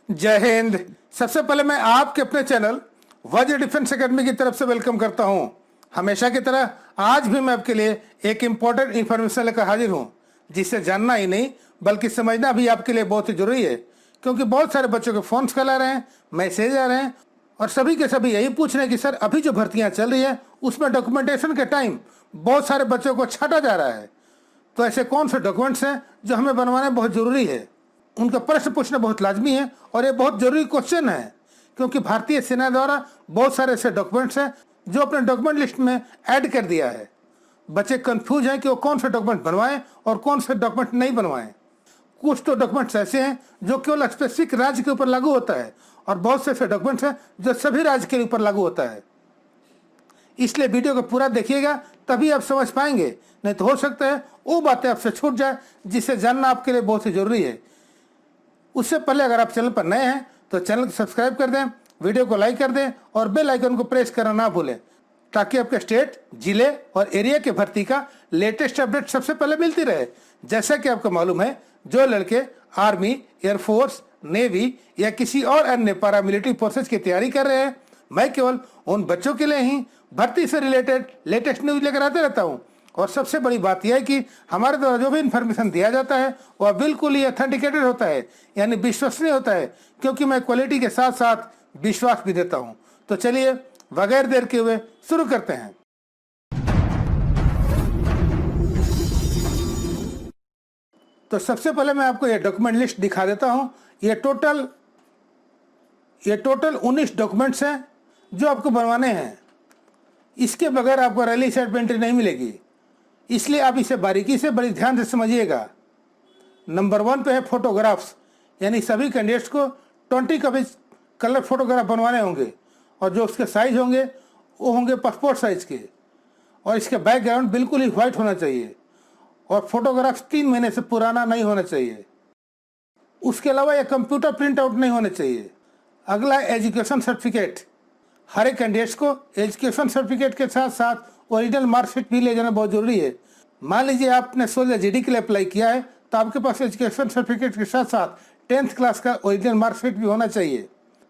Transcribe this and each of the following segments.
जय हिंद। सबसे पहले मैं आपके अपने चैनल वज्र डिफेंस एकेडमी की तरफ से वेलकम करता हूं। हमेशा की तरह आज भी मैं आपके लिए एक इम्पोर्टेंट इन्फॉर्मेशन लेकर हाजिर हूं, जिसे जानना ही नहीं बल्कि समझना भी आपके लिए बहुत ही जरूरी है। क्योंकि बहुत सारे बच्चों के फोन कॉल आ रहे हैं, मैसेज आ रहे हैं और सभी के सभी यही पूछ रहे हैं कि सर अभी जो भर्तियां चल रही है उसमें डॉक्यूमेंटेशन के टाइम बहुत सारे बच्चों को छाटा जा रहा है। तो ऐसे कौन से डॉक्यूमेंट्स हैं जो हमें बनवाने बहुत ज़रूरी है, उनका प्रश्न पूछना बहुत लाजमी है और ये बहुत जरूरी क्वेश्चन है। क्योंकि भारतीय सेना द्वारा बहुत सारे ऐसे डॉक्यूमेंट्स हैं जो अपने डॉक्यूमेंट लिस्ट में ऐड कर दिया है। बच्चे कंफ्यूज हैं कि वो कौन से डॉक्यूमेंट बनवाएं और कौन से डॉक्यूमेंट नहीं बनवाएं। कुछ तो डॉक्यूमेंट्स ऐसे हैं जो केवल स्पेसिफिक राज्य के ऊपर लागू होता है और बहुत से ऐसे डॉक्यूमेंट्स हैं जो सभी राज्य के ऊपर लागू होता है। इसलिए वीडियो को पूरा देखिएगा, तभी आप समझ पाएंगे। नहीं तो हो सकता है वो बातें आपसे छूट जाए जिसे जानना आपके लिए बहुत ही जरूरी है। उससे पहले अगर आप चैनल पर नए हैं तो चैनल को सब्सक्राइब कर दें, वीडियो को लाइक कर दें और बेल आइकन को प्रेस करना ना भूलें, ताकि आपके स्टेट, जिले और एरिया के भर्ती का लेटेस्ट अपडेट सबसे पहले मिलती रहे। जैसा कि आपको मालूम है, जो लड़के आर्मी, एयरफोर्स, नेवी या किसी और अन्य पैरामिलिट्री फोर्सेज की तैयारी कर रहे हैं, मैं केवल उन बच्चों के लिए ही भर्ती से रिलेटेड लेटेस्ट न्यूज लेकर आते रहता हूँ। और सबसे बड़ी बात यह है कि हमारे द्वारा जो भी इन्फॉर्मेशन दिया जाता है वह बिल्कुल ही ऑथेंटिकेटेड होता है, यानी विश्वसनीय होता है। क्योंकि मैं क्वालिटी के साथ साथ विश्वास भी देता हूँ। तो चलिए बगैर देर के हुए शुरू करते हैं। तो सबसे पहले मैं आपको ये डॉक्यूमेंट लिस्ट दिखा देता हूँ। ये टोटल 19 डॉक्यूमेंट्स हैं जो आपको बनवाने हैं। इसके बगैर आपको रैली साइट पर एंट्री नहीं मिलेगी, इसलिए आप इसे बारीकी से बड़ी ध्यान से समझिएगा। नंबर 1 पे है फोटोग्राफ्स, यानी सभी कैंडिडेट्स को 20 कॉपीज कलर फोटोग्राफ बनवाने होंगे और जो उसके साइज होंगे वो होंगे पासपोर्ट साइज के। और इसके बैकग्राउंड बिल्कुल ही वाइट होना चाहिए और फोटोग्राफ 3 महीने से पुराना नहीं होना चाहिए। उसके अलावा यह कंप्यूटर प्रिंट आउट नहीं होना चाहिए। अगला है एजुकेशन सर्टिफिकेट। हर एक कैंडिडेट्स को एजुकेशन सर्टिफिकेट के साथ साथ ओरिजिनल मार्कशीट भी ले जाना बहुत जरूरी है। मान लीजिए आपने 16 जीडी के लिए अप्लाई किया है तो आपके पास एजुकेशन सर्टिफिकेट के साथ साथ 10th क्लास का ओरिजिनल मार्कशीट भी होना चाहिए।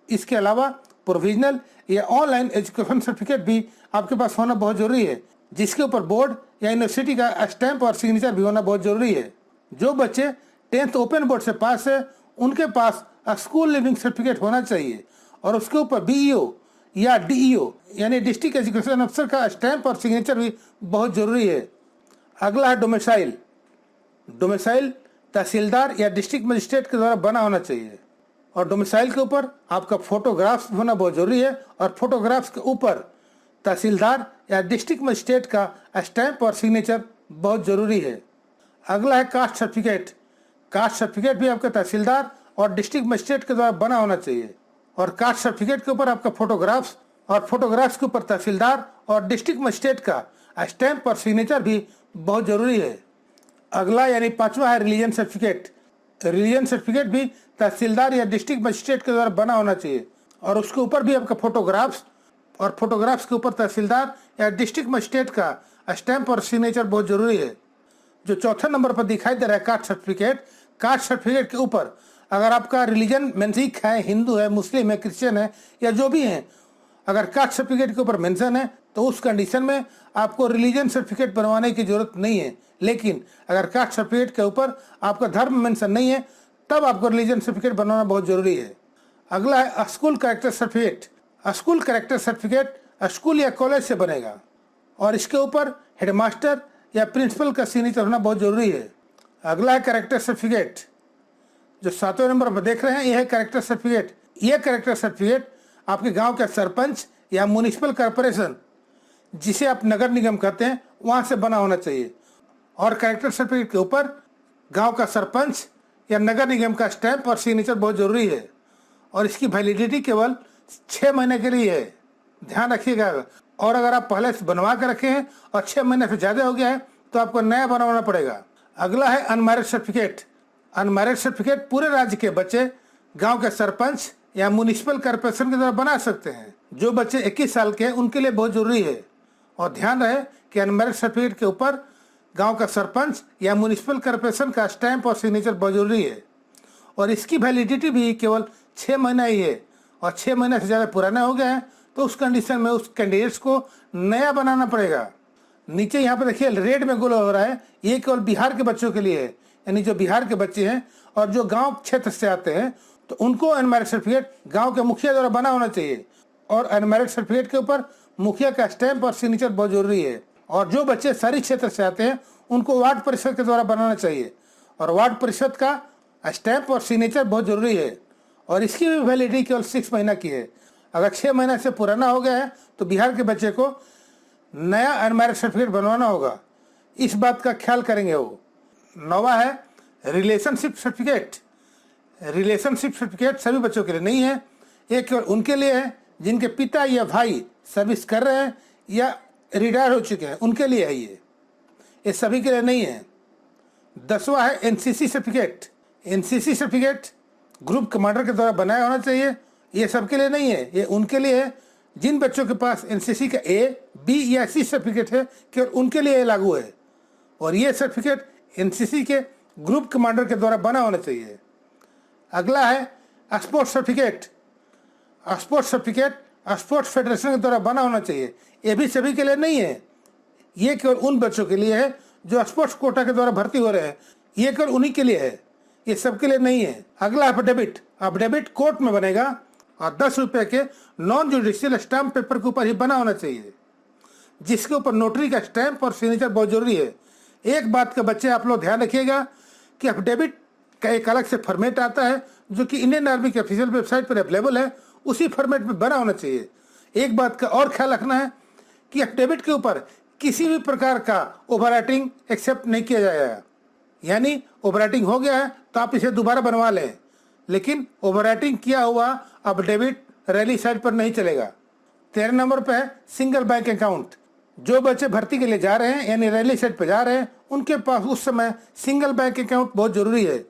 इसके अलावा प्रोविजनल या ऑनलाइन एजुकेशन सर्टिफिकेट भी आपके पास होना बहुत जरूरी है, जिसके ऊपर बोर्ड या यूनिवर्सिटी का स्टैंप और सिग्नेचर भी होना बहुत जरूरी है। जो बच्चे 10th ओपन बोर्ड से पास है उनके पास स्कूल लिविंग सर्टिफिकेट होना चाहिए और उसके ऊपर BEO या DEO यानी डिस्ट्रिक्ट एजुकेशन अफसर का स्टैंप और सिग्नेचर भी बहुत जरूरी है। अगला है डोमिसाइल। डोमिसाइल तहसीलदार या डिस्ट्रिक्ट मजिस्ट्रेट के द्वारा बना होना चाहिए और डोमिसाइल के ऊपर आपका फोटोग्राफ्स होना बहुत जरूरी है और फोटोग्राफ्स के ऊपर तहसीलदार या डिस्ट्रिक्ट मजिस्ट्रेट का स्टैंप और सिग्नेचर बहुत जरूरी है। अगला है कास्ट सर्टिफिकेट। कास्ट सर्टिफिकेट भी आपका तहसीलदार और डिस्ट्रिक्ट मजिस्ट्रेट के द्वारा बना होना चाहिए और कास्ट सर्टिफिकेट के ऊपर आपका फोटोग्राफ्स और फोटोग्राफ्स के ऊपर तहसीलदार और डिस्ट्रिक्ट मजिस्ट्रेट का स्टैंप और सिग्नेचर भी बहुत जरूरी है। अगला यानी 5वां है रिलीजन सर्टिफिकेट। रिलीजन सर्टिफिकेट भी तहसीलदार या डिस्ट्रिक्ट मजिस्ट्रेट के द्वारा बना होना चाहिए और उसके ऊपर भी आपका फोटोग्राफ्स और फोटोग्राफ्स के ऊपर तहसीलदार या डिस्ट्रिक्ट मजिस्ट्रेट का स्टैंप और सिग्नेचर बहुत जरूरी है। जो चौथे नंबर पर दिखाई दे रहा है कास्ट सर्टिफिकेट, कास्ट सर्टिफिकेट के ऊपर अगर आपका रिलीजन सिख है, हिंदू है, मुस्लिम है, क्रिश्चियन है या जो भी है, अगर कास्ट सर्टिफिकेट के ऊपर मेंशन है तो उस कंडीशन में आपको रिलीजन सर्टिफिकेट बनवाने की जरूरत नहीं है। लेकिन अगर कास्ट सर्टिफिकेट के ऊपर आपका धर्म मेंशन नहीं है तब आपको रिलीजन सर्टिफिकेट बनवाना बहुत जरूरी है। अगला है school character certificate. School character certificate school या कॉलेज से बनेगा और इसके ऊपर हेडमास्टर या प्रिंसिपल का सिग्नेचर होना बहुत जरूरी है। अगला है कैरेक्टर सर्टिफिकेट। जो 7वें नंबर पर देख रहे हैं यह है कैरेक्टर सर्टिफिकेट। यह कैरेक्टर सर्टिफिकेट आपके गांव के सरपंच या म्युनिसिपल कॉर्पोरेशन, जिसे आप नगर निगम कहते हैं, वहां से बना होना चाहिए और कैरेक्टर सर्टिफिकेट के ऊपर गांव का सरपंच या नगर निगम का स्टैंप और सिग्नेचर बहुत जरूरी है और इसकी वैलिडिटी केवल 6 महीने के लिए है, ध्यान रखिएगा। और अगर आप पहले से बनवा कर रखे हैं और 6 महीने से ज़्यादा हो गया है तो आपको नया बनवाना पड़ेगा। अगला है अनमैरिड सर्टिफिकेट। अनमैरिड सर्टिफिकेट पूरे राज्य के बच्चे गांव के सरपंच या म्युनिसिपल कॉर्पोरेशन के द्वारा बना सकते हैं। जो बच्चे 21 साल के हैं उनके लिए बहुत जरूरी है और ध्यान रहे कि अनमैरिड सर्टिफिकेट के ऊपर गांव का सरपंच या म्युनिसिपल कॉर्पोरेशन का स्टैंप और सिग्नेचर बहुत जरूरी है और इसकी वैलिडिटी भी केवल 6 महीना ही है और 6 महीने से ज़्यादा पुराना हो गया है तो उस कंडीशन में उस कैंडिडेट्स को नया बनाना पड़ेगा। नीचे यहाँ पर देखिए रेड में गोला हो रहा है, ये केवल बिहार के बच्चों के लिए है, यानी जो बिहार के बच्चे हैं और जो गांव क्षेत्र से आते हैं तो उनको अनमैरिड सर्टिफिकेट गांव के मुखिया द्वारा बना होना चाहिए और अनमैरिड सर्टिफिकेट के ऊपर मुखिया का स्टैंप और सिग्नेचर बहुत जरूरी है। और जो बच्चे शहरी क्षेत्र से आते हैं उनको वार्ड परिषद के द्वारा बनाना चाहिए और वार्ड परिषद का स्टैंप और सिग्नेचर बहुत जरूरी है और इसकी भी वैलिडिटी केवल 6 महीना की है। अगर 6 महीना से पुराना हो गया है तो बिहार के बच्चे को नया अनमैरिड सर्टिफिकेट बनवाना होगा, इस बात का ख्याल करेंगे वो। 9वां है रिलेशनशिप सर्टिफिकेट। रिलेशनशिप सर्टिफिकेट सभी बच्चों के लिए नहीं है, ये केवल उनके लिए है जिनके पिता या भाई सर्विस कर रहे हैं या रिटायर हो चुके हैं, उनके लिए है ये सभी के लिए नहीं है। 10वां है NCC certificate. NCC certificate group commander के द्वारा बनाया होना चाहिए, ये सबके लिए नहीं है, ये उनके लिए है जिन बच्चों के पास एनसीसी का ए, बी या सी सर्टिफिकेट है, केवल उनके लिए लागू है और ये सर्टिफिकेट एनसीसी के ग्रुप कमांडर के द्वारा बना होना चाहिए। अगला है sports certificate. Sports certificate sports federation के द्वारा बना होना चाहिए, ये भी सभी के लिए नहीं है, ये केवल उन बच्चों के लिए है जो स्पोर्ट्स कोटा के द्वारा भर्ती हो रहे हैं, ये केवल उन्हीं के लिए है, ये सबके लिए नहीं है। अगला एफिडेविट। एफिडेविट कोर्ट में बनेगा और 10 रुपये के नॉन जुडिशियल स्टैम्प पेपर के ऊपर ही बना होना चाहिए, जिसके ऊपर नोटरी का स्टैंप और सिग्नेचर बहुत जरूरी है। एक बात का बच्चे आप लोग ध्यान रखिएगा कि एफिडेविट का एक अलग से फॉर्मेट आता है जो कि इंडियन आर्मी की ऑफिशियल वेबसाइट पर अवेलेबल है, उसी फॉर्मेट में बना होना चाहिए। एक बात का और ख्याल रखना है कि एफिडेविट के ऊपर किसी भी प्रकार का ओवर राइटिंग एक्सेप्ट नहीं किया जाएगा, यानी ओवर राइटिंग हो गया है तो आप इसे दोबारा बनवा लें, लेकिन ओवर राइटिंग किया हुआ एफिडेविट रैली साइट पर नहीं चलेगा। 13 नंबर पे है सिंगल बैंक अकाउंट। जो बच्चे भर्ती के लिए जा रहे हैं यानी रैली साइट पर जा रहे हैं उनके पास उस समय सिंगल बैंक अकाउंट बहुत जरूरी है,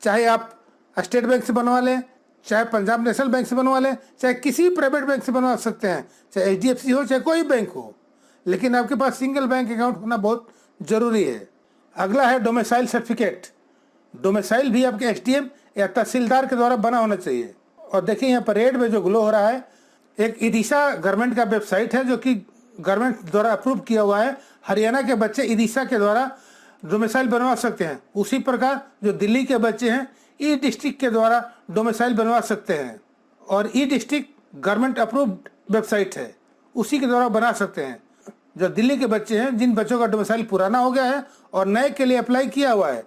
चाहे आप स्टेट बैंक से बनवा लें, चाहे पंजाब नेशनल बैंक से बनवा लें, चाहे किसी भी प्राइवेट बैंक से बनवा सकते हैं, चाहे HDFC हो चाहे कोई बैंक हो, लेकिन आपके पास सिंगल बैंक अकाउंट होना बहुत जरूरी है। अगला है डोमिसाइल सर्टिफिकेट। डोमिसाइल भी आपके SDM या तहसीलदार के द्वारा बना होना चाहिए। और देखिए यहाँ पर रेड में जो ग्लो हो रहा है, एक इडीसा गवर्नमेंट का वेबसाइट है जो कि गवर्नमेंट द्वारा अप्रूव किया हुआ है। हरियाणा के बच्चे इडीसा के द्वारा डोमिसाइल बनवा सकते हैं, उसी प्रकार जो दिल्ली के बच्चे हैं ई डिस्ट्रिक्ट के द्वारा डोमिसाइल बनवा सकते हैं और ई डिस्ट्रिक्ट गवर्नमेंट अप्रूव्ड वेबसाइट है, उसी के द्वारा बना सकते हैं। जो दिल्ली के बच्चे हैं जिन बच्चों का डोमिसाइल पुराना हो गया है और नए के लिए अप्लाई किया हुआ है,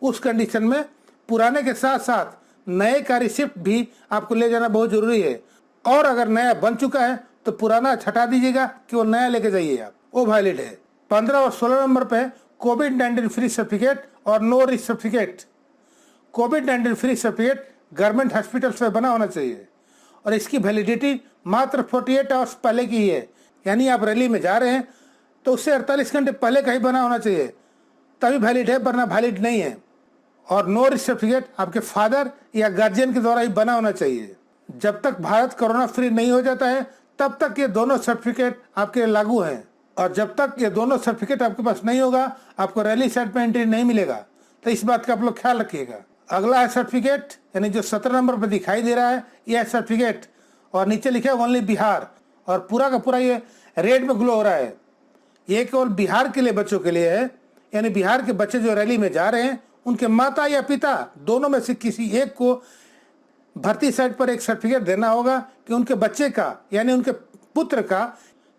उस कंडीशन में पुराने के साथ साथ नए का रिसिप्ट भी आपको ले जाना बहुत जरूरी है। और अगर नया बन चुका है तो पुराना हटा दीजिएगा कि वो नया लेके जाइए आप, वो वैलिड है। 15 और 16 नंबर पे कोविड-19 फ्री सर्टिफिकेट और नो रिस्क सर्टिफिकेट। कोविड-19 फ्री सर्टिफिकेट गवर्नमेंट हॉस्पिटल्स में बना होना चाहिए और इसकी वैलिडिटी मात्र 48 आवर्स पहले की ही है, यानी आप रैली में जा रहे हैं तो उससे 48 घंटे पहले का ही बना होना चाहिए, तभी वैलिड है, वरना वैलिड नहीं है। और नो रिस्क सर्टिफिकेट आपके फादर या गार्जियन के द्वारा ही बना होना चाहिए। जब तक भारत कोरोना फ्री नहीं हो जाता है तब तक ये दोनों सर्टिफिकेट आपके लिए लागू हैं, और जब तक ये दोनों सर्टिफिकेट आपके पास नहीं होगा आपको रैली साइट पर एंट्री नहीं मिलेगा, तो इस बात का आप लोग ख्याल रखिएगा। अगला है सर्टिफिकेट, यानी जो 17 नंबर पर दिखाई दे रहा है यह सर्टिफिकेट, और नीचे लिखा है ओनली बिहार, और पूरा का पूरा ये रेड में ग्लो हो रहा है। ये केवल बिहार के लिए बच्चों के लिए है, यानी बिहार के बच्चे जो रैली में जा रहे हैं उनके माता या पिता दोनों में से किसी एक को भर्ती साइट पर एक सर्टिफिकेट देना होगा कि उनके बच्चे का यानी उनके पुत्र का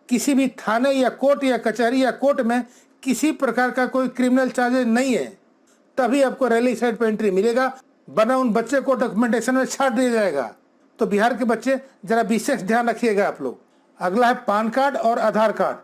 किसी भी थाने या कोर्ट या कचहरी या कोर्ट में किसी प्रकार का कोई क्रिमिनल चार्जेस नहीं है, तभी आपको रैली साइट पर एंट्री मिलेगा, वरना उन बच्चे को डॉक्यूमेंटेशन में छाट दिया जाएगा। तो बिहार के बच्चे जरा विशेष ध्यान रखिएगा आप लोग। अगला है पान कार्ड और आधार कार्ड,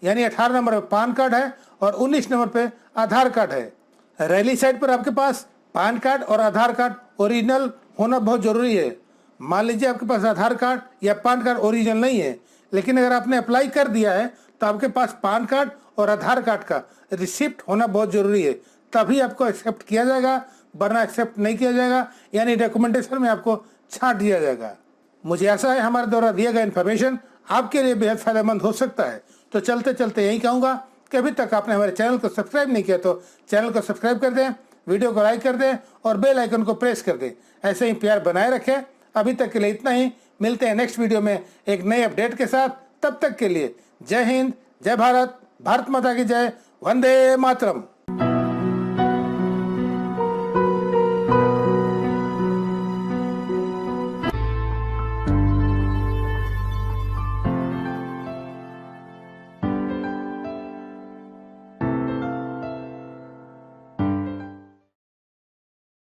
यानी 18 नंबर पे पान कार्ड है और 19 नंबर पे आधार कार्ड है। रैली साइट पर आपके पास पान कार्ड और आधार कार्ड ओरिजिनल होना बहुत जरूरी है। मान लीजिए आपके पास आधार कार्ड या पान कार्ड ओरिजिनल नहीं है, लेकिन अगर आपने अप्लाई कर दिया है तो आपके पास पान कार्ड और आधार कार्ड का रिसिप्ट होना बहुत जरूरी है, तभी आपको एक्सेप्ट किया जाएगा, वरना एक्सेप्ट नहीं किया जाएगा, यानी डॉक्यूमेंटेशन में आपको छांट दिया जाएगा। मुझे आशा है हमारे द्वारा दिया गया इन्फॉर्मेशन आपके लिए बेहद फायदेमंद हो सकता है। तो चलते चलते यही कहूँगा कि अभी तक आपने हमारे चैनल को सब्सक्राइब नहीं किया तो चैनल को सब्सक्राइब कर दें, वीडियो को लाइक कर दें और बेल आइकन को प्रेस कर दें। ऐसे ही प्यार बनाए रखें। अभी तक के लिए इतना ही। मिलते हैं नेक्स्ट वीडियो में एक नए अपडेट के साथ। तब तक के लिए जय हिंद, जय भारत, भारत माता की जय, वंदे मातरम।